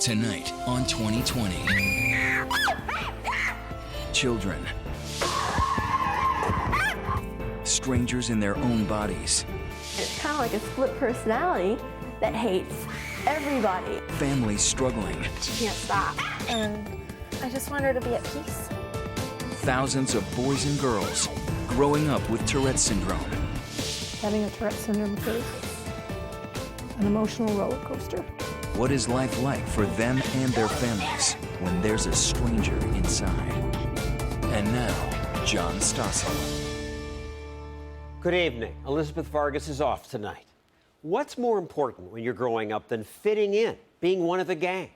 Tonight on 2020. Children. Strangers in their own bodies. It's kind of like a split personality that hates everybody. Families struggling. She can't stop. And I just want her to be at peace. Thousands of boys and girls growing up with Tourette Syndrome. Having a Tourette Syndrome case, an emotional roller coaster. What is life like for them and their families when there's a stranger inside? And now, John Stossel. Good evening. Elizabeth Vargas is off tonight. What's more important when you're growing up than fitting in, being one of the gang?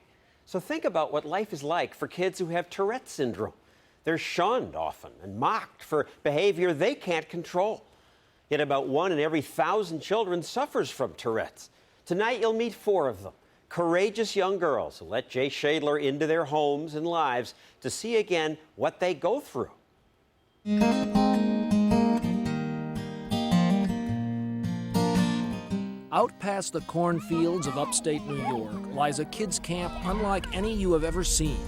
So think about what life is like for kids who have Tourette syndrome. They're shunned often and mocked for behavior they can't control. Yet about 1 in every 1,000 children suffers from Tourette's. Tonight you'll meet 4 of them. Courageous young girls who let Jay Shadler into their homes and lives to see again what they go through. Out past the cornfields of upstate New York lies a kids' camp unlike any you have ever seen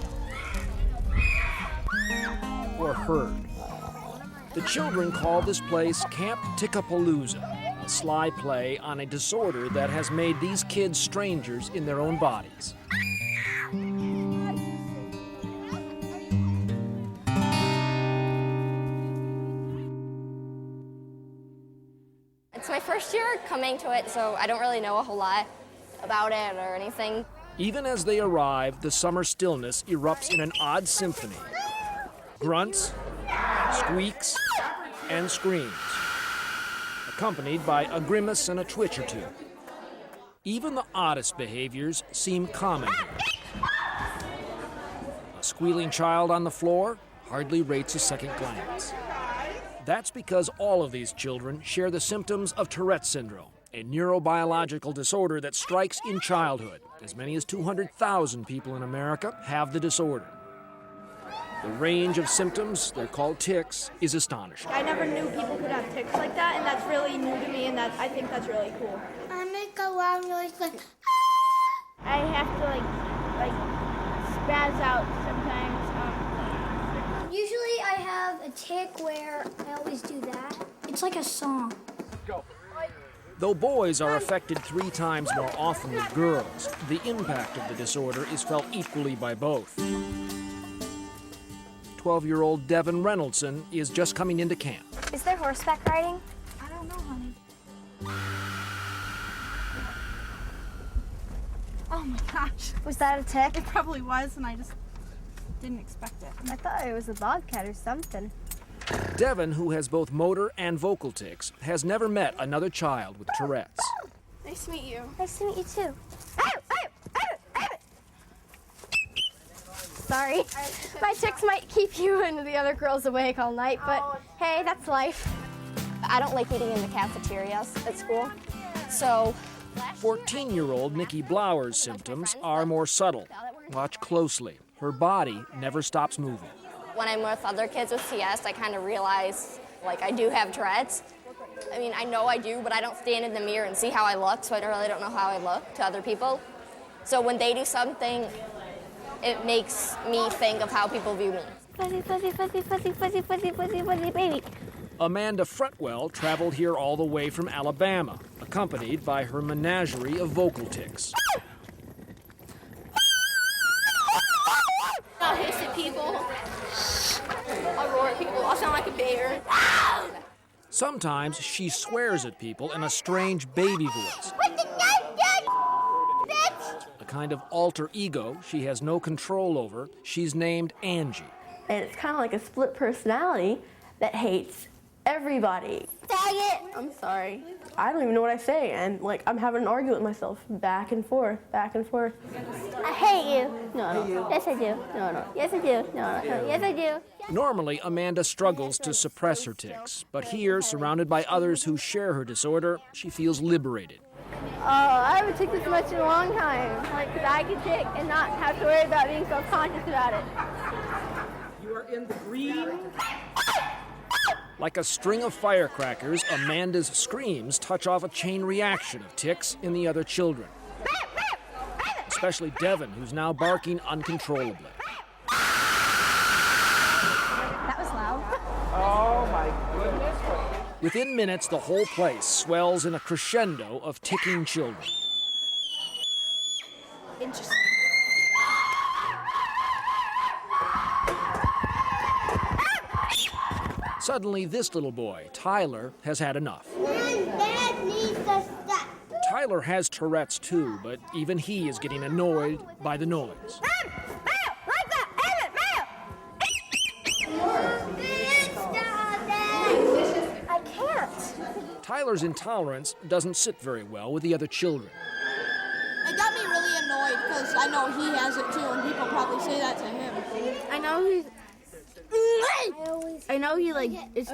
or heard. The children call this place Camp Tickapalooza, a sly play on a disorder that has made these kids strangers in their own bodies. It's my first year coming to it, so I don't really know a whole lot about it or anything. Even as they arrive, the summer stillness erupts in an odd symphony. Grunts, squeaks, and screams, accompanied by a grimace and a twitch or two. Even the oddest behaviors seem common here. A squealing child on the floor hardly rates a second glance. That's because all of these children share the symptoms of Tourette Syndrome, a neurobiological disorder that strikes in childhood. As many as 200,000 people in America have the disorder. The range of symptoms, they're called tics, is astonishing. I never knew people could have tics like that, and that's really new to me, and I think that's really cool. I make a loud noise like, I have to like spaz out sometimes. Usually I have a tic where I always do that. It's like a song. Though boys are affected 3 times more often than girls, the impact of the disorder is felt equally by both. 12-year-old Devin Reynoldson is just coming into camp. Is there horseback riding? I don't know, honey. Oh my gosh. Was that a tick? It probably was, and I just didn't expect it. I thought it was a bobcat or something. Devin, who has both motor and vocal tics, has never met another child with Tourette's. Nice to meet you. Nice to meet you too. Sorry. My tics might keep you and the other girls awake all night, but hey, that's life. I don't like eating in the cafeterias at school, so... 14-year-old Nikki Blower's symptoms are more subtle. Watch closely. Her body never stops moving. When I'm with other kids with TS, I kind of realize, like, I do have Tourette's. I mean, I know I do, but I don't stand in the mirror and see how I look, so I really don't know how I look to other people. So when they do something, it makes me think of how people view me. Fuzzy, fuzzy, fuzzy, fuzzy, fuzzy, fuzzy, fuzzy, fuzzy, baby. Amanda Fretwell traveled here all the way from Alabama, accompanied by her menagerie of vocal tics. I'll hiss at people. I'll roar at people. I'll sound like a bear. Sometimes she swears at people in a strange baby voice. A kind of alter ego she has no control over. She's named Angie. And it's kind of like a split personality that hates everybody. Faggot! I'm sorry. I don't even know what I say, and like I'm having an argument with myself, back and forth, back and forth. I hate you. No. Yes, I do. No. Yes, I do. No. Yes, I do. Normally, Amanda struggles to suppress her tics, but here, surrounded by others who share her disorder, she feels liberated. Oh, I haven't ticked this much in a long time. Like, 'cause I can tick and not have to worry about being self-conscious about it. You are in the green. Like a string of firecrackers, Amanda's screams touch off a chain reaction of tics in the other children. especially Devin, who's now barking uncontrollably. That was loud. Oh my goodness. Within minutes, the whole place swells in a crescendo of ticking children. Interesting. Suddenly, this little boy, Tyler, has had enough. Dad needs to stop. Tyler has Tourette's too, but even he is getting annoyed by the noise. I can't. Tyler's intolerance doesn't sit very well with the other children. It got me really annoyed because I know he has it too, and people probably say that to him. I know he like is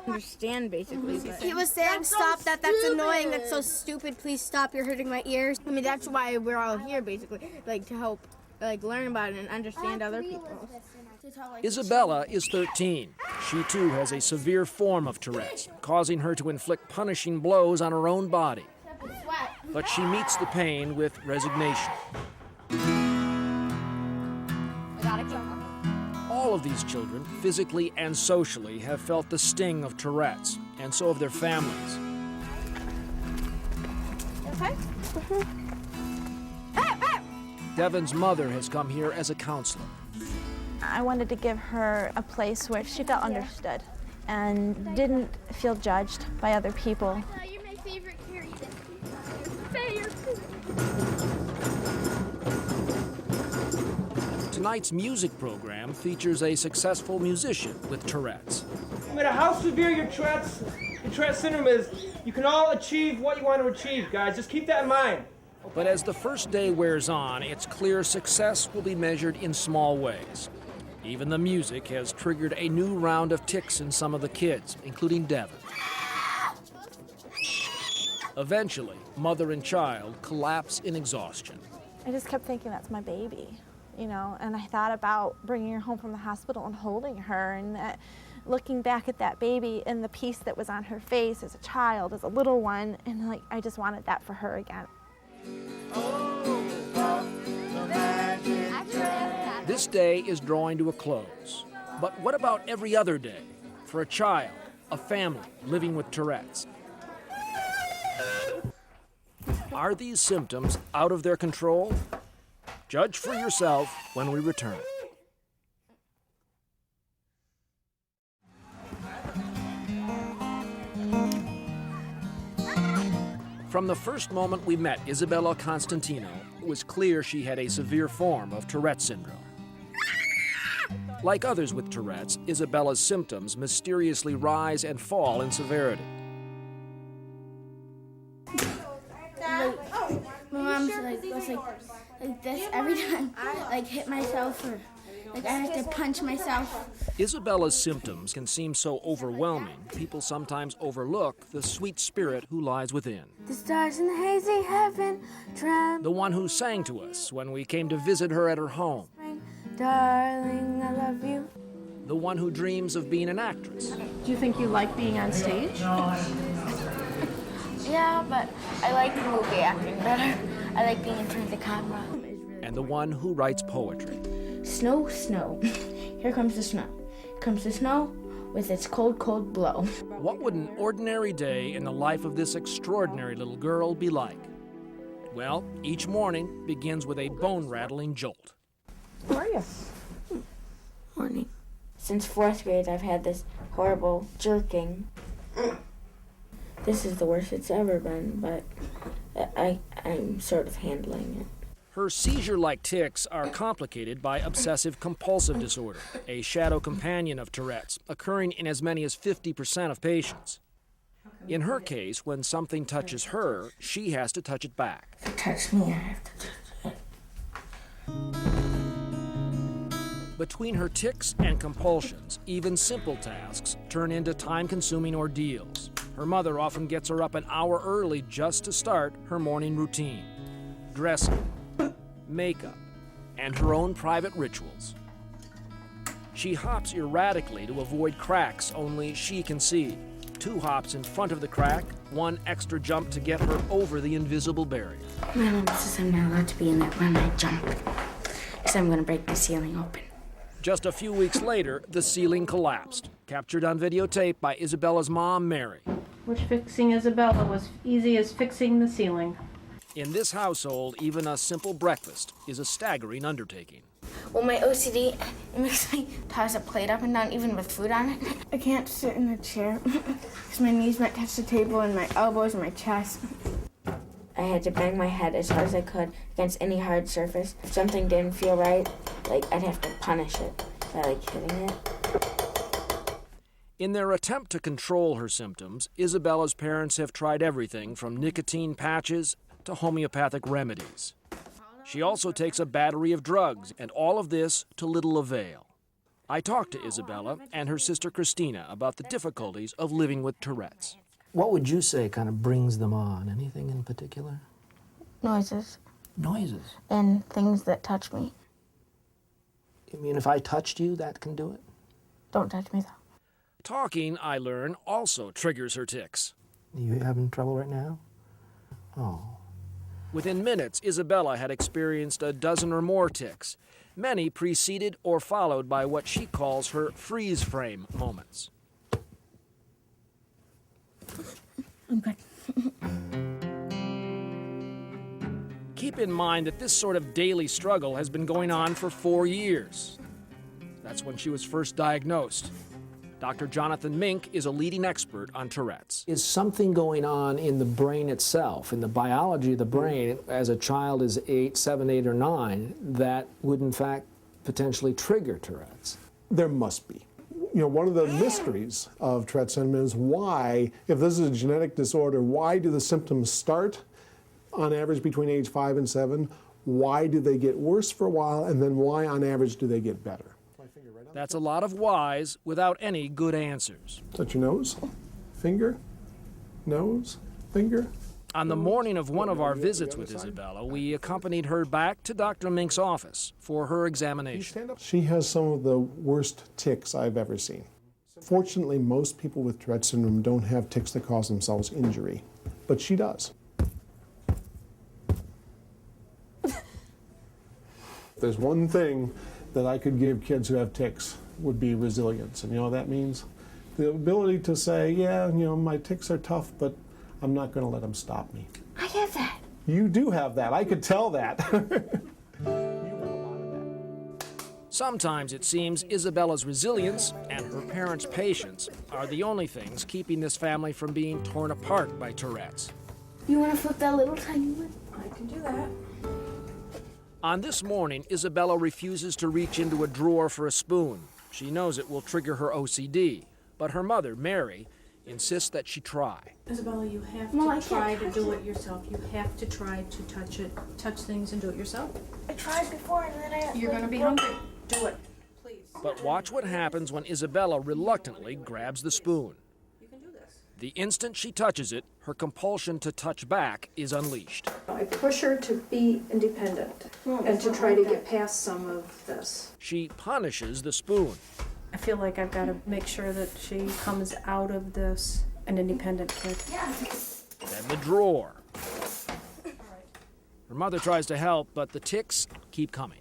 understand basically. But He was saying, "Stop that! That's annoying! That's so stupid! Please stop! You're hurting my ears." I mean that's why we're all here basically, like to help like learn about it and understand other people. Isabella is 13. She too has a severe form of Tourette's, causing her to inflict punishing blows on her own body. But she meets the pain with resignation. All of these children, physically and socially, have felt the sting of Tourette's, and so have their families. Okay. Devin's mother has come here as a counselor. I wanted to give her a place where she felt understood and didn't feel judged by other people. You're my favorite character. Tonight's music program features a successful musician with Tourette's. No matter how severe your Tourette syndrome is, you can all achieve what you want to achieve, guys. Just keep that in mind. But as the first day wears on, it's clear success will be measured in small ways. Even the music has triggered a new round of tics in some of the kids, including Devin. Eventually, mother and child collapse in exhaustion. I just kept thinking, that's my baby, you know, and I thought about bringing her home from the hospital and holding her, and that, looking back at that baby and the piece that was on her face as a child, as a little one, and like I just wanted that for her again. This day is drawing to a close. But what about every other day for a child, a family living with Tourette's? Are these symptoms out of their control? Judge for yourself when we return. From the first moment we met Isabella Constantino, it was clear she had a severe form of Tourette syndrome. Like others with Tourette's, Isabella's symptoms mysteriously rise and fall in severity. My mom's like was like this every time I hit myself or like I have to punch myself. Isabella's symptoms can seem so overwhelming, people sometimes overlook the sweet spirit who lies within. The stars in the hazy heaven tremble. The one who sang to us when we came to visit her at her home. Darling, I love you. The one who dreams of being an actress. Do you think you like being on stage? Yeah, but I like movie acting better. I like being in front of the camera. And the one who writes poetry. Snow, snow. Here comes the snow. Comes the snow with its cold, cold blow. What would an ordinary day in the life of this extraordinary little girl be like? Well, each morning begins with a bone-rattling jolt. How are you? Morning. Since 4th grade, I've had this horrible jerking. This is the worst it's ever been, but I'm sort of handling it. Her seizure-like tics are complicated by obsessive-compulsive disorder, a shadow companion of Tourette's, occurring in as many as 50% of patients. In her case, when something touches her, she has to touch it back. If it touches me, I have to touch it. Between her tics and compulsions, even simple tasks turn into time-consuming ordeals. Her mother often gets her up an hour early just to start her morning routine. Dressing, makeup, and her own private rituals. She hops erratically to avoid cracks only she can see. 2 hops in front of the crack, 1 extra jump to get her over the invisible barrier. My mom says I'm not allowed to be in there when I jump, because I'm going to break the ceiling open. Just a few weeks later, the ceiling collapsed, captured on videotape by Isabella's mom, Mary. Which fixing Isabella was easy as fixing the ceiling. In this household, even a simple breakfast is a staggering undertaking. Well, my OCD, it makes me toss a plate up and down, even with food on it. I can't sit in a chair because my knees might touch the table and my elbows and my chest. I had to bang my head as hard as I could against any hard surface. If something didn't feel right, I'd have to punish it by hitting it. In their attempt to control her symptoms, Isabella's parents have tried everything from nicotine patches to homeopathic remedies. She also takes a battery of drugs, and all of this to little avail. I talked to Isabella and her sister Christina about the difficulties of living with Tourette's. What would you say kind of brings them on? Anything in particular? Noises. Noises? And things that touch me. You mean if I touched you, that can do it? Don't touch me, though. Talking, I learn, also triggers her tics. You having trouble right now? Oh. Within minutes, Isabella had experienced a dozen or more tics, many preceded or followed by what she calls her freeze frame moments. I'm good. Keep in mind that this sort of daily struggle has been going on for 4 years. That's when she was first diagnosed. Dr. Jonathan Mink is a leading expert on Tourette's. Is something going on in the brain itself, in the biology of the brain, as a child is 7, 8, or 9, that would in fact potentially trigger Tourette's? There must be. One of the mysteries of Tourette syndrome is why, if this is a genetic disorder, why do the symptoms start on average between age 5 and 7? Why do they get worse for a while? And then why on average do they get better? That's a lot of whys without any good answers. Touch your nose, finger, nose, finger. On the morning of one of our visits with Isabella, we accompanied her back to Dr. Mink's office for her examination. She has some of the worst tics I've ever seen. Fortunately, most people with Tourette syndrome don't have tics that cause themselves injury, but she does. There's one thing that I could give kids who have tics would be resilience. And what that means? The ability to say, yeah, my tics are tough, but I'm not going to let them stop me. I have that. You do have that. I could tell that. Sometimes it seems Isabella's resilience and her parents' patience are the only things keeping this family from being torn apart by Tourette's. You want to flip that little tiny one? I can do that. On this morning, Isabella refuses to reach into a drawer for a spoon. She knows it will trigger her OCD, but her mother, Mary, insists that she try. Isabella, you have to try to do it yourself. You have to try to touch things and do it yourself. I tried before and then You're going to be hungry. Do it, please. But watch what happens when Isabella reluctantly grabs the spoon. You can do this. The instant she touches it, her compulsion to touch back is unleashed. I push her to be independent and to try to get past some of this. She punishes the spoon. I feel like I've got to make sure that she comes out of this an independent kid. Then the drawer. Her mother tries to help, but the tics keep coming.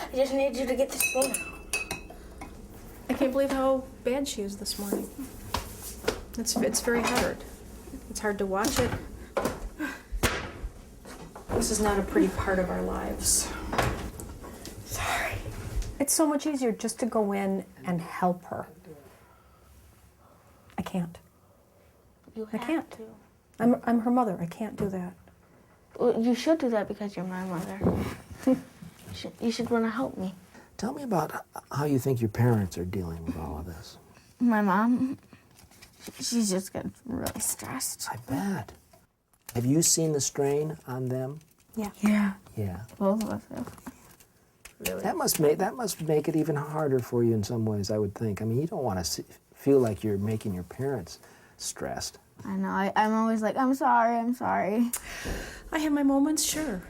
I just need you to get the spoon out. I can't believe how bad she is this morning. It's very hard. It's hard to watch it. This is not a pretty part of our lives. Sorry. It's so much easier just to go in and help her. I can't. I can't. I'm her mother. I can't do that. Well, you should do that because you're my mother. You should want to help me. Tell me about how you think your parents are dealing with all of this. My mom, she's just getting really stressed. I bet. Have you seen the strain on them? Yeah. Yeah. Yeah. Both of us have. Really? That must make it even harder for you in some ways, I would think. I mean, you don't want to feel like you're making your parents stressed. I know. I'm always like, I'm sorry. I have my moments, sure.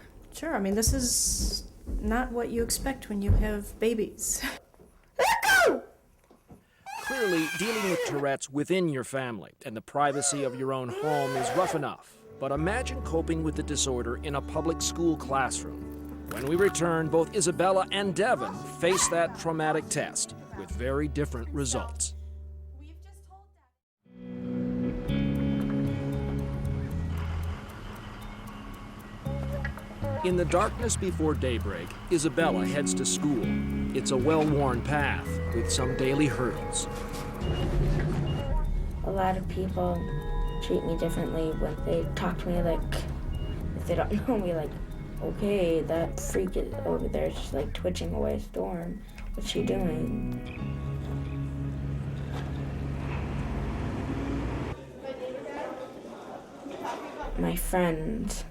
I mean, this is not what you expect when you have babies. Clearly, dealing with Tourette's within your family and the privacy of your own home is rough enough. But imagine coping with the disorder in a public school classroom. When we return, both Isabella and Devin face that traumatic test with very different results. In the darkness before daybreak, Isabella heads to school. It's a well-worn path with some daily hurdles. A lot of people treat me differently when they talk to me, like, if they don't know me, like, okay, that freak is over there, she's like twitching away a storm. What's she doing? My friends,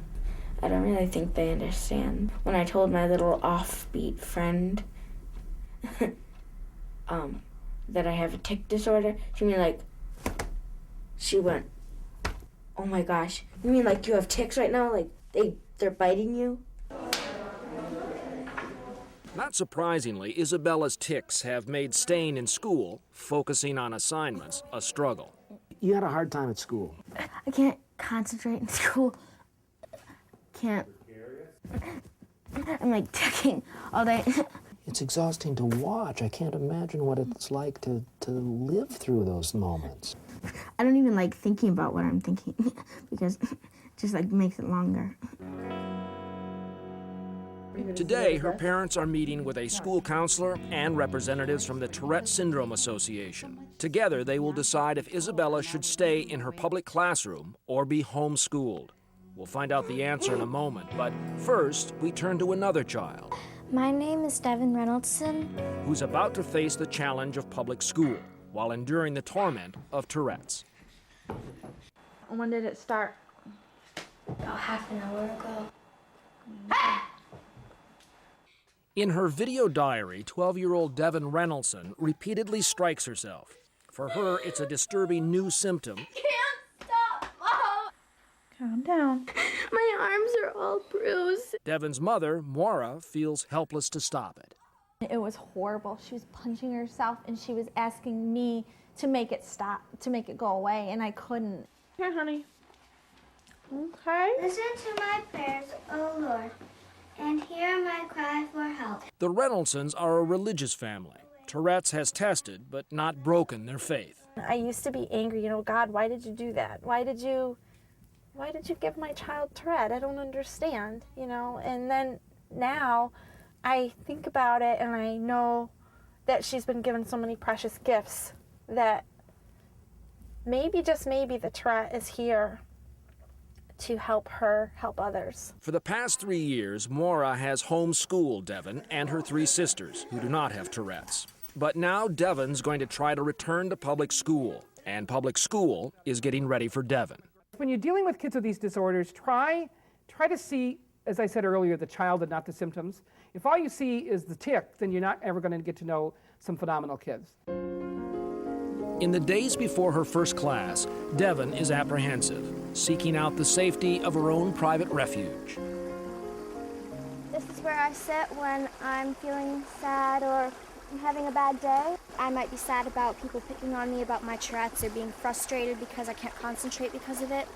I don't really think they understand. When I told my little offbeat friend that I have a tic disorder, she went, oh my gosh, you mean like you have tics right now? Like they're biting you? Not surprisingly, Isabella's tics have made staying in school, focusing on assignments, a struggle. You had a hard time at school. I can't concentrate in school. I'm like ticking all day. It's exhausting to watch. I can't imagine what it's like to live through those moments. I don't even like thinking about what I'm thinking because it just like makes it longer. Today, her parents are meeting with a school counselor and representatives from the Tourette Syndrome Association. Together, they will decide if Isabella should stay in her public classroom or be homeschooled. We'll find out the answer in a moment, but first, we turn to another child. My name is Devin Reynoldsson, who's about to face the challenge of public school while enduring the torment of Tourette's. When did it start? About half an hour ago. In her video diary, 12-year-old Devin Reynoldsson repeatedly strikes herself. For her, it's a disturbing new symptom. Can't stop, Mom! Calm down. My arms are all bruised. Devin's mother, Maura, feels helpless to stop it. It was horrible. She was punching herself and she was asking me to make it stop, to make it go away, and I couldn't. Here, honey. Okay. Listen to my prayers, O Lord, and hear my cry for help. The Reynoldsons are a religious family. Tourette's has tested, but not broken their faith. I used to be angry, God, why did you do that? Why did you give my child Tourette? I don't understand, And then now I think about it and I know that she's been given so many precious gifts that maybe, just maybe, the Tourette is here to help her help others. For the past 3 years, Maura has homeschooled Devin and her 3 sisters who do not have Tourette's. But now Devin's going to try to return to public school, and public school is getting ready for Devin. When you're dealing with kids with these disorders, try to see, as I said earlier, the child and not the symptoms. If all you see is the tic, then you're not ever going to get to know some phenomenal kids. In the days before her first class, Devin is apprehensive, seeking out the safety of her own private refuge. This is where I sit when I'm feeling sad or I'm having a bad day. I might be sad about people picking on me about my Tourette's or being frustrated because I can't concentrate because of it.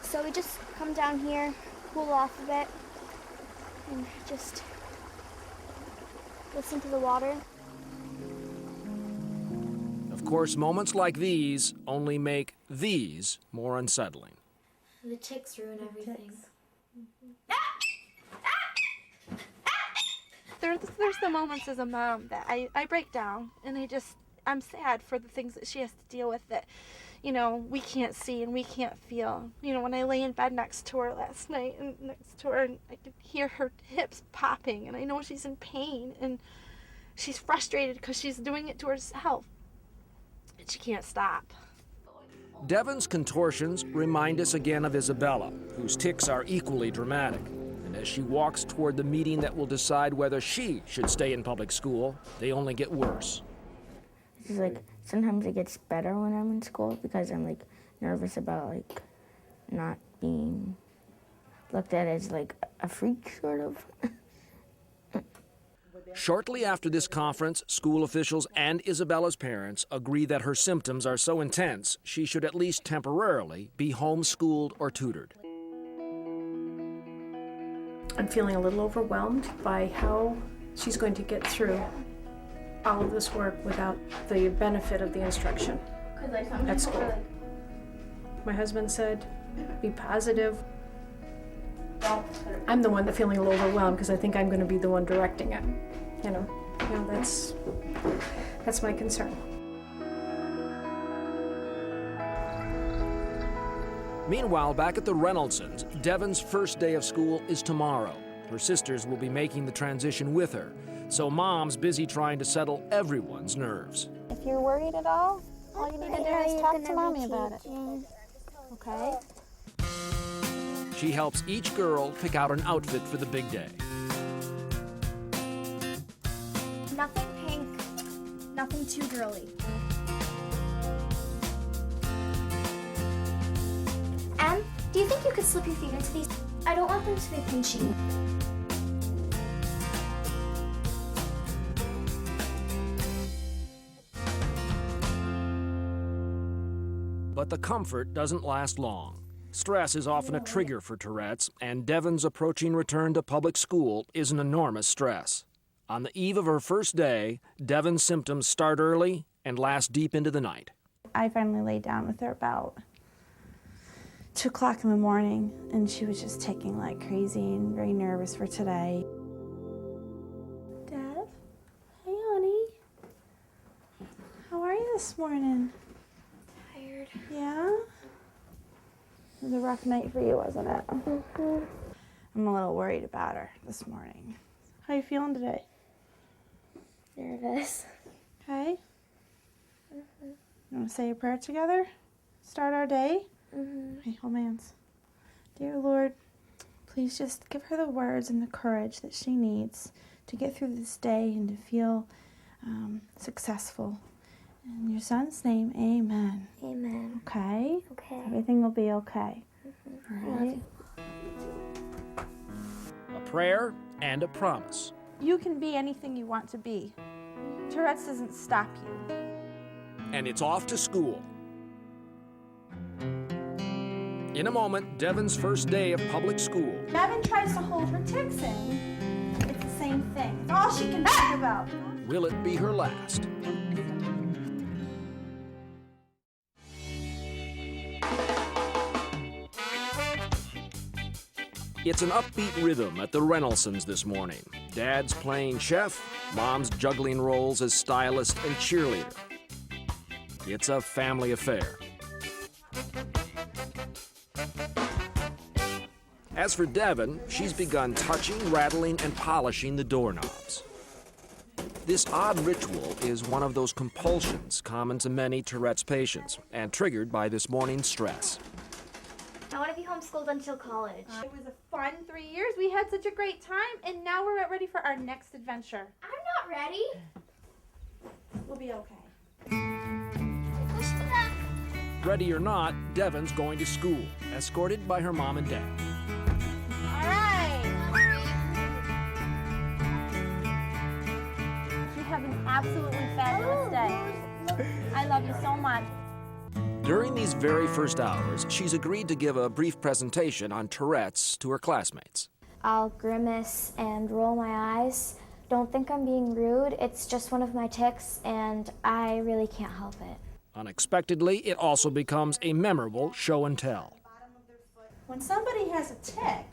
So we just come down here, cool off a bit, and just listen to the water. Of course, moments like these only make these more unsettling. The tics ruin everything. There's the moments as a mom that I break down and I'm sad for the things that she has to deal with that, we can't see and we can't feel. When I lay in bed next to her last night and I could hear her hips popping and I know she's in pain and she's frustrated because she's doing it to herself. And she can't stop. Devin's contortions remind us again of Isabella, whose tics are equally dramatic. And as she walks toward the meeting that will decide whether she should stay in public school, they only get worse. It's like sometimes it gets better when I'm in school because I'm like nervous about like not being looked at as like a freak, sort of. Shortly after this conference, school officials and Isabella's parents agree that her symptoms are so intense she should at least temporarily be homeschooled or tutored. I'm feeling a little overwhelmed by how she's going to get through all of this work without the benefit of the instruction at school. My husband said, be positive. I'm the one that's feeling a little overwhelmed because I think I'm going to be the one directing it. You know, that's my concern. Meanwhile, back at the Reynoldsons, Devon's first day of school is tomorrow. Her sisters will be making the transition with her, so Mom's busy trying to settle everyone's nerves. If you're worried at all you need to do is talk to Mommy about it. Okay? She helps each girl pick out an outfit for the big day. Nothing pink, nothing too girly. Em, do you think you could slip your feet into these? I don't want them to be pinchy. But the comfort doesn't last long. Stress is often a trigger for Tourette's, and Devon's approaching return to public school is an enormous stress. On the eve of her first day, Devon's symptoms start early and last deep into the night. I finally laid down with her about 2 o'clock in the morning, and she was just ticking like crazy and very nervous for today. Dev? Hey, honey. How are you this morning? Tired. Yeah? It was a rough night for you, wasn't it? Mm-hmm. I'm a little worried about her this morning. How you feeling today? Nervous. Okay. You want to say a prayer together? Start our day? Okay, hold my hands. Dear Lord, please just give her the words and the courage that she needs to get through this day and to feel successful. In your son's name, amen. Amen. Okay? Okay. Everything will be okay. All right? A prayer and a promise. You can be anything you want to be. Tourette's doesn't stop you. And it's off to school. In a moment, Devon's first day of public school. Devon tries to hold her tics in. It's the same thing. It's all she can think about. Will it be her last? It's an upbeat rhythm at the Reynoldsons this morning. Dad's playing chef, Mom's juggling roles as stylist and cheerleader. It's a family affair. As for Devon, she's begun touching, rattling, and polishing the doorknobs. This odd ritual is one of those compulsions common to many Tourette's patients and triggered by this morning's stress. I want to be homeschooled until college. It was a fun 3 years. We had such a great time, and now we're ready for our next adventure. I'm not ready. We'll be okay. Push me back. Ready or not, Devon's going to school, escorted by her mom and dad. All right. You have an absolutely fabulous day. I love you so much. During these very first hours, she's agreed to give a brief presentation on Tourette's to her classmates. I'll grimace and roll my eyes. Don't think I'm being rude. It's just one of my tics, and I really can't help it. Unexpectedly, it also becomes a memorable show and tell. When somebody has a tic,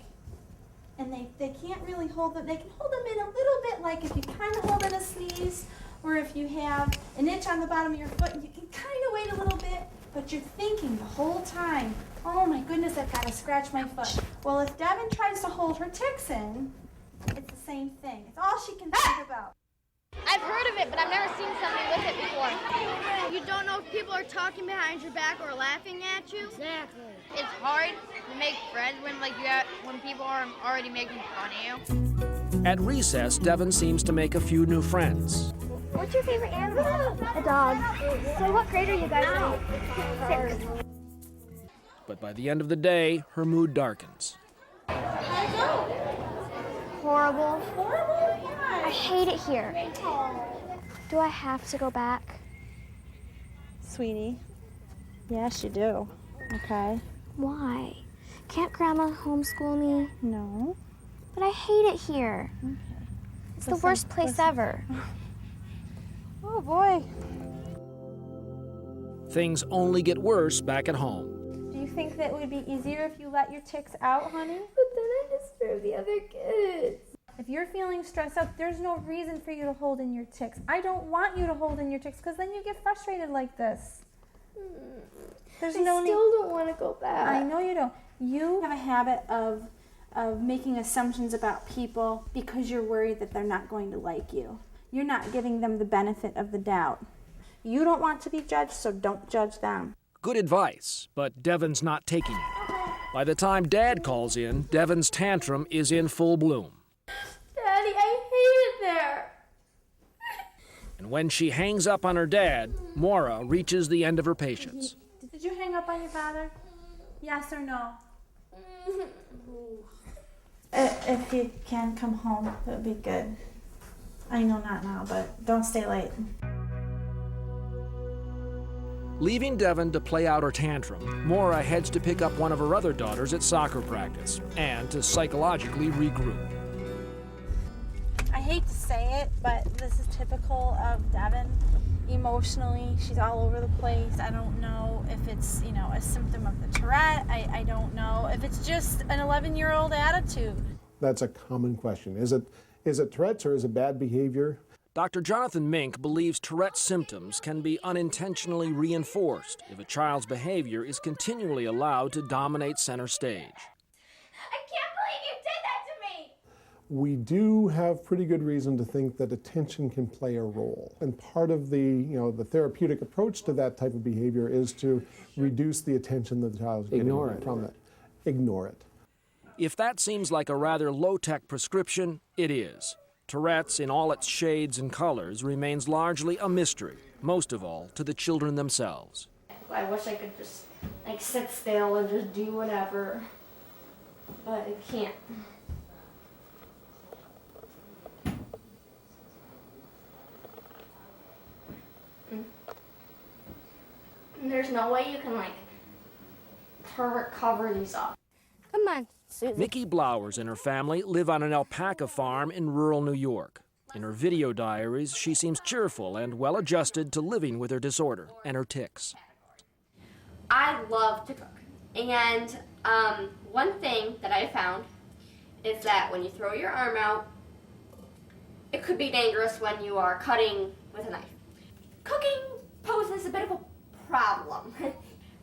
and they can't really hold them, they can hold them in a little bit like if you kind of hold in a sneeze, or if you have an itch on the bottom of your foot, you can kind of wait a little bit, but you're thinking the whole time, oh my goodness, I've got to scratch my foot. Well, if Devon tries to hold her tics in, it's the same thing. It's all she can think about. I've heard of it, but I've never seen something with it before. You don't know if people are talking behind your back or laughing at you. Exactly. It's hard to make friends when people are already making fun of you. At recess, Devon seems to make a few new friends. What's your favorite animal? A dog. So what grade are you guys in? 6th. But by the end of the day, her mood darkens. How'd it go? horrible. I hate it here. Do I have to go back? Sweetie, yes, you do. Okay. Why? Can't Grandma homeschool me? No. But I hate it here. Okay. It's the worst place ever. Oh, boy. Things only get worse back at home. Do you think that it would be easier if you let your tics out, honey? But then I disturb the other kids. If you're feeling stressed out, there's no reason for you to hold in your tics. I don't want you to hold in your tics because then you get frustrated like this. There's no need. I still don't want to go back. I know you don't. You have a habit of making assumptions about people because you're worried that they're not going to like you. You're not giving them the benefit of the doubt. You don't want to be judged, so don't judge them. Good advice, but Devon's not taking it. By the time Dad calls in, Devon's tantrum is in full bloom. Daddy, I hate it there. And when she hangs up on her dad, Maura reaches the end of her patience. Did you hang up on your father? Yes or no? If you can come home, that would be good. I know not now, but don't stay late. Leaving Devon to play out her tantrum, Maura heads to pick up one of her other daughters at soccer practice and to psychologically regroup. I hate to say it, but this is typical of Devon. Emotionally, she's all over the place. I don't know if it's, a symptom of the Tourette. I don't know if it's just an 11-year-old attitude. That's a common question. Is it Tourette's or is it bad behavior? Dr. Jonathan Mink believes Tourette's symptoms can be unintentionally reinforced if a child's behavior is continually allowed to dominate center stage. I can't believe you did that to me! We do have pretty good reason to think that attention can play a role. And part of the therapeutic approach to that type of behavior is to reduce the attention that the child is getting from it. Ignore it. If that seems like a rather low-tech prescription, it is. Tourette's, in all its shades and colors, remains largely a mystery, most of all to the children themselves. I wish I could just, sit still and just do whatever, but I can't. There's no way you can, cover these up. Come on, Susie. Nikki Blowers and her family live on an alpaca farm in rural New York. In her video diaries, she seems cheerful and well-adjusted to living with her disorder and her tics. I love to cook. And one thing that I found is that when you throw your arm out, it could be dangerous when you are cutting with a knife. Cooking poses a bit of a problem.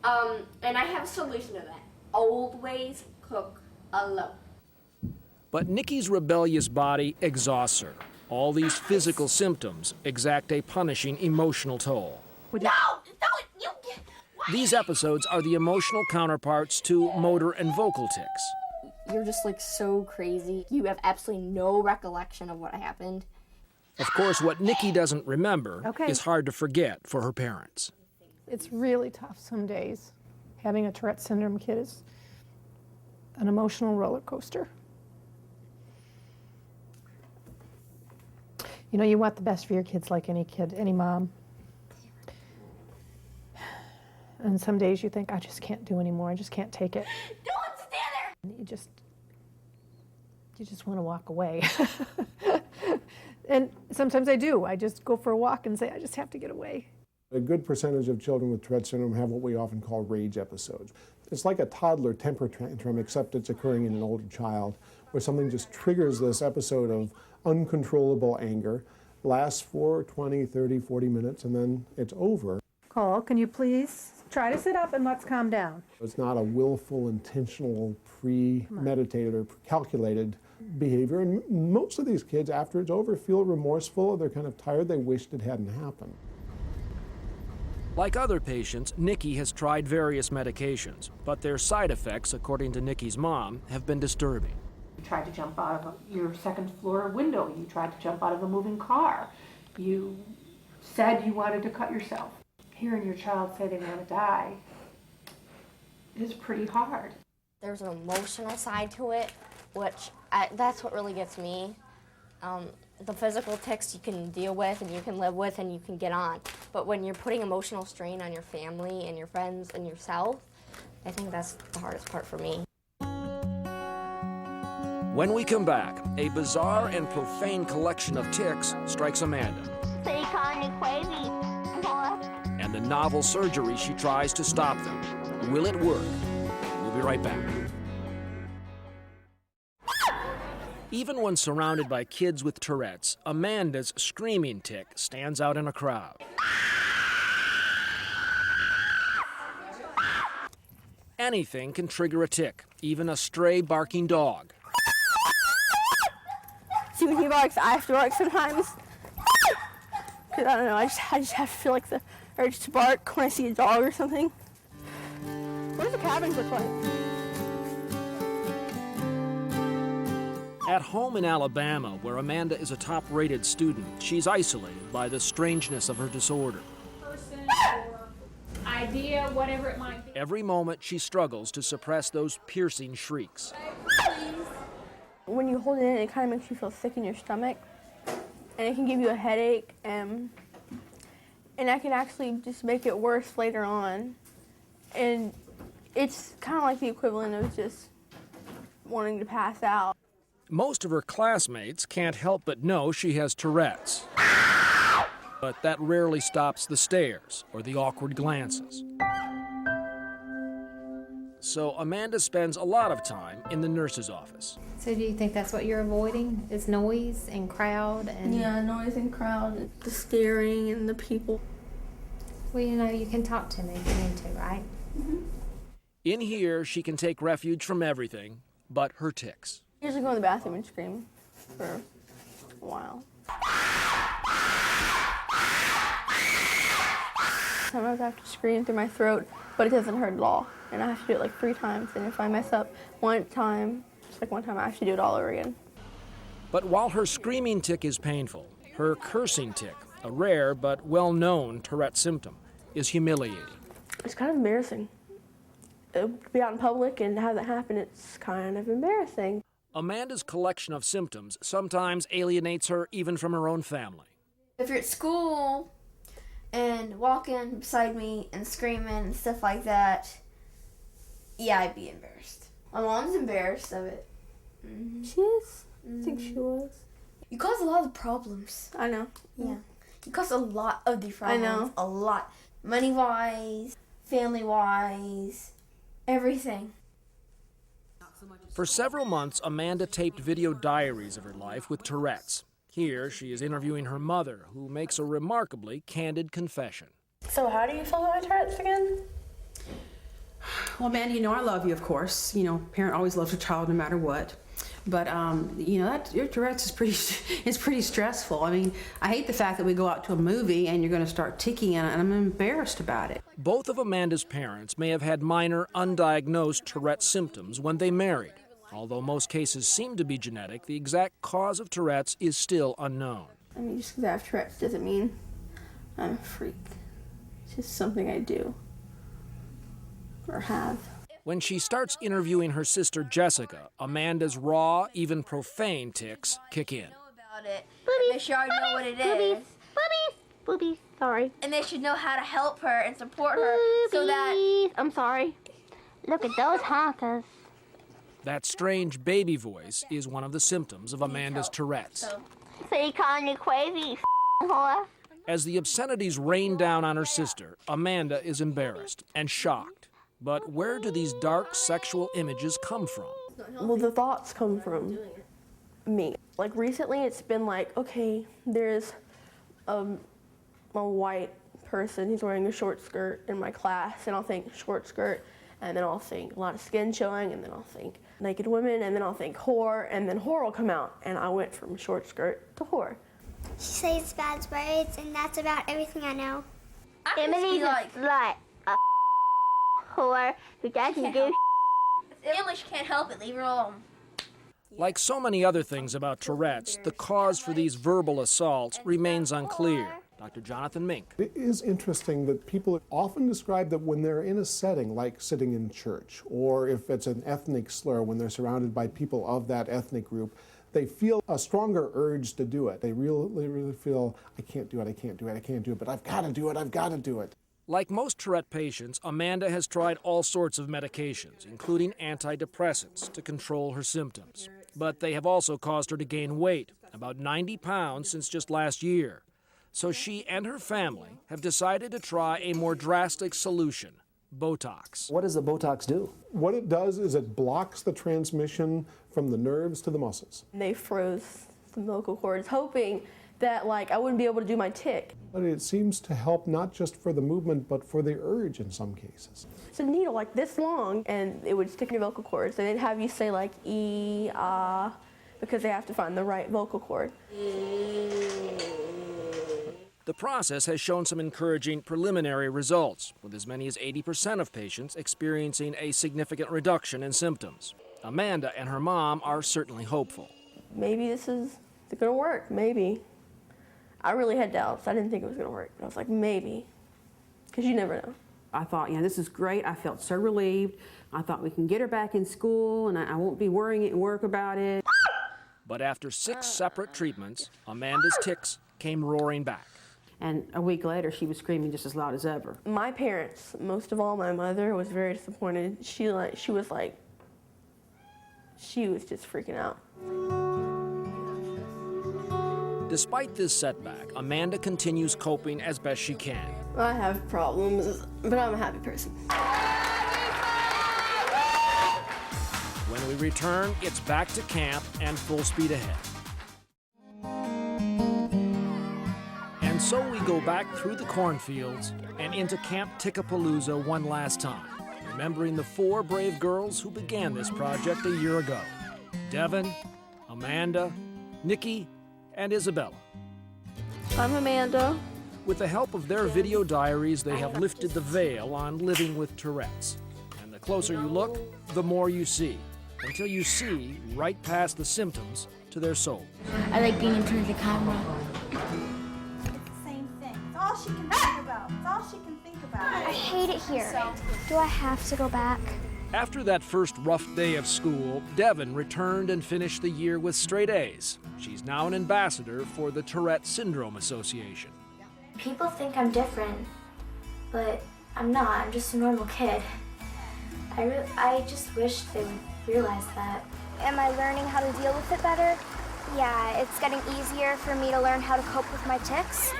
And I have a solution to that. Old ways cook alone. But Nikki's rebellious body exhausts her. All these physical symptoms exact a punishing emotional toll. These episodes are the emotional counterparts to motor and vocal tics. You're just so crazy. You have absolutely no recollection of what happened. Of course, what Nikki doesn't remember is hard to forget for her parents. It's really tough some days. Having a Tourette syndrome kid is an emotional roller coaster. You want the best for your kids like any kid, any mom. And some days you think, I just can't do anymore, I just can't take it. Don't stand there! And you just want to walk away. And sometimes I do. I just go for a walk and say, I just have to get away. A good percentage of children with Tourette syndrome have what we often call rage episodes. It's like a toddler temper tantrum, except it's occurring in an older child, where something just triggers this episode of uncontrollable anger, lasts for 20, 30, 40 minutes, and then it's over. Cole, can you please try to sit up and let's calm down? It's not a willful, intentional, premeditated or calculated behavior. And most of these kids, after it's over, feel remorseful. They're kind of tired. They wished it hadn't happened. Like other patients, Nikki has tried various medications, but their side effects, according to Nikki's mom, have been disturbing. You tried to jump out of your second floor window. You tried to jump out of a moving car. You said you wanted to cut yourself. Hearing your child say they want to die is pretty hard. There's an emotional side to it, which That's what really gets me. The physical tics you can deal with and you can live with and you can get on. But when you're putting emotional strain on your family and your friends and yourself, I think that's the hardest part for me. When we come back, a bizarre and profane collection of tics strikes Amanda. So you calling me crazy? And the novel surgery she tries to stop them. Will it work? We'll be right back. Even when surrounded by kids with Tourette's, Amanda's screaming tic stands out in a crowd. Anything can trigger a tic, even a stray barking dog. See, when he barks, I have to bark sometimes. Because I don't know, I just have to feel like the urge to bark when I see a dog or something. What does the cabins look like? At home in Alabama, where Amanda is a top-rated student, she's isolated by the strangeness of her disorder. Person or idea, whatever it might be. Every moment she struggles to suppress those piercing shrieks. When you hold it in, it kind of makes you feel sick in your stomach, and it can give you a headache, and that can actually just make it worse later on. And it's kind of like the equivalent of just wanting to pass out. Most of her classmates can't help but know she has Tourette's. But that rarely stops the stares or the awkward glances. So Amanda spends a lot of time in the nurse's office. So do you think that's what you're avoiding, is noise and crowd? And Yeah, noise and crowd, the staring and the people. Well, you know, you can talk to me if you need to, right? Mm-hmm. In here, she can take refuge from everything but her tics. I usually go in the bathroom and scream for a while. Sometimes I have to scream through my throat, but it doesn't hurt at all. And I have to do it like 3 times. And if I mess up one time, just like one time, I have to do it all over again. But while her screaming tic is painful, her cursing tic, a rare but well-known Tourette symptom, is humiliating. It's kind of embarrassing. To be out in public and have that happen, it's kind of embarrassing. Amanda's collection of symptoms sometimes alienates her even from her own family. If you're at school and walking beside me and screaming and stuff like that, yeah, I'd be embarrassed. My mom's embarrassed of it. Mm-hmm. She is? I think she was. You cause a lot of problems. I know. Yeah. You cause a lot of the problems. I know. A lot. Money-wise, family-wise, everything. For several months, Amanda taped video diaries of her life with Tourette's. Here, she is interviewing her mother, who makes a remarkably candid confession. So how do you feel about my Tourette's again? Well, Amanda, you know I love you, of course. You know, parent always loves a child no matter what. But, you know, your Tourette's is pretty stressful. I mean, I hate the fact that we go out to a movie and you're going to start ticking, and I'm embarrassed about it. Both of Amanda's parents may have had minor, undiagnosed Tourette symptoms when they married. Although most cases seem to be genetic, the exact cause of Tourette's is still unknown. I mean, just because I have Tourette's doesn't mean I'm a freak. It's just something I do. Or have. When she starts interviewing her sister Jessica, Amanda's raw, even profane tics kick in. About it. Boobies, they should already know what it is. Boobies, sorry. And they should know how to help her and support her so that... I'm sorry. Look at those honkas. That strange baby voice is one of the symptoms of Amanda's Tourette's. So you calling me crazy, whore? As the obscenities rain down on her sister, Amanda is embarrassed and shocked. But where do these dark sexual images come from? Well, the thoughts come from me. Like recently it's been like, okay, there's a white person who's wearing a short skirt in my class, and I'll think short skirt, and then I'll think a lot of skin showing, and then I'll think naked women, and then I'll think whore, and then whore will come out, and I went from short skirt to whore. She says bad words, and that's about everything I know. Emily's like a whore who doesn't do English can't help it, leave her alone. Like so many other things about Tourette's, the cause for these verbal assaults remains unclear. Dr. Jonathan Mink. It is interesting that people often describe that when they're in a setting like sitting in church, or if it's an ethnic slur, when they're surrounded by people of that ethnic group, they feel a stronger urge to do it. They really feel, I can't do it, I can't do it, I can't do it, but I've got to do it, I've got to do it. Like most Tourette patients, Amanda has tried all sorts of medications, including antidepressants, to control her symptoms. But they have also caused her to gain weight, about 90 pounds since just last year. So she and her family have decided to try a more drastic solution, Botox. What does the Botox do? What it does is it blocks the transmission from the nerves to the muscles. They froze the vocal cords, hoping that I wouldn't be able to do my tick. But it seems to help not just for the movement, but for the urge in some cases. It's a needle like this long, and it would stick in your vocal cords, and they'd have you say E, ah, because they have to find the right vocal cord. The process has shown some encouraging preliminary results, with as many as 80% of patients experiencing a significant reduction in symptoms. Amanda and her mom are certainly hopeful. Maybe this is going to work, maybe. I really had doubts. I didn't think it was going to work, but I was like, maybe, because you never know. I thought, this is great. I felt so relieved. I thought we can get her back in school, and I won't be worrying at work about it. But after 6 separate treatments, Amanda's tics came roaring back. And a week later, she was screaming just as loud as ever. My parents, most of all my mother, was very disappointed. She was just freaking out. Despite this setback, Amanda continues coping as best she can. I have problems, but I'm a happy person. When we return, it's back to camp and full speed ahead. And so we go back through the cornfields and into Camp Tickapalooza one last time, remembering the 4 brave girls who began this project a year ago: Devin, Amanda, Nikki, and Isabella. I'm Amanda. With the help of their video diaries, they have lifted the veil on living with Tourette's. And the closer you look, the more you see, until you see right past the symptoms to their souls. I like being in front of the camera. Same thing. It's all she can think about. It's all she can think about. I hate it here. Do I have to go back? After that first rough day of school, Devin returned and finished the year with straight A's. She's now an ambassador for the Tourette Syndrome Association. People think I'm different, but I'm not. I'm just a normal kid. I just wish they would realize that. Am I learning how to deal with it better? Yeah, it's getting easier for me to learn how to cope with my tics.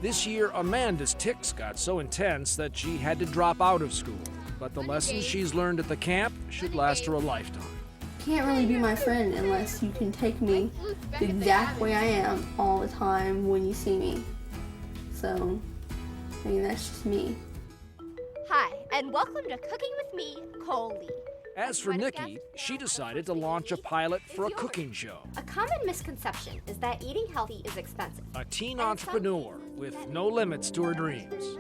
This year, Amanda's tics got so intense that she had to drop out of school. But the lessons she's learned at the camp should last her a lifetime. Can't really be my friend unless you can take me the exact way I am all the time when you see me. So, that's just me. Hi, and welcome to Cooking with me, Coley. As for Nikki, she decided to launch a pilot for a cooking show. A common misconception is that eating healthy is expensive. A teen entrepreneur with no limits to her dreams.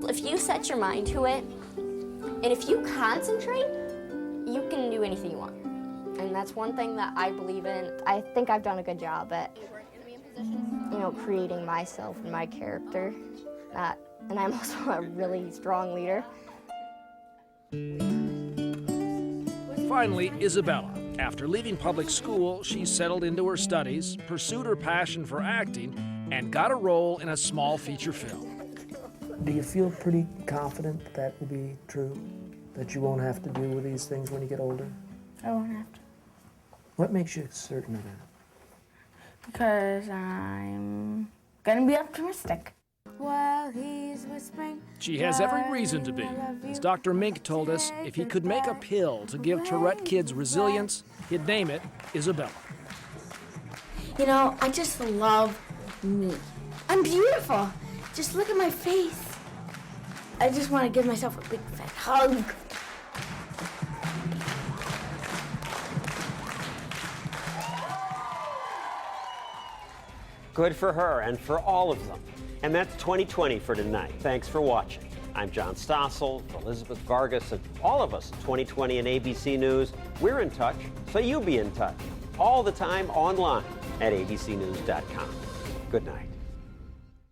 If you set your mind to it, and if you concentrate, you can do anything you want. And that's one thing that I believe in. I think I've done a good job at, creating myself and my character. And I'm also a really strong leader. Finally, Isabella. After leaving public school, she settled into her studies, pursued her passion for acting, and got a role in a small feature film. Do you feel pretty confident that will be true? That you won't have to deal with these things when you get older? I won't have to. What makes you certain of that? Because I'm gonna be optimistic. While he's whispering, She has every reason to be. As Dr. Mink told us, if he could make a pill to give Tourette kids resilience, he'd name it Isabella. I just love me. I'm beautiful. Just look at my face. I just want to give myself a big fat hug. Good for her and for all of them. And that's 2020 for tonight. Thanks for watching. I'm John Stossel, for Elizabeth Vargas, and all of us at 2020 and ABC News. We're in touch, so you be in touch. All the time online at abcnews.com. Good night.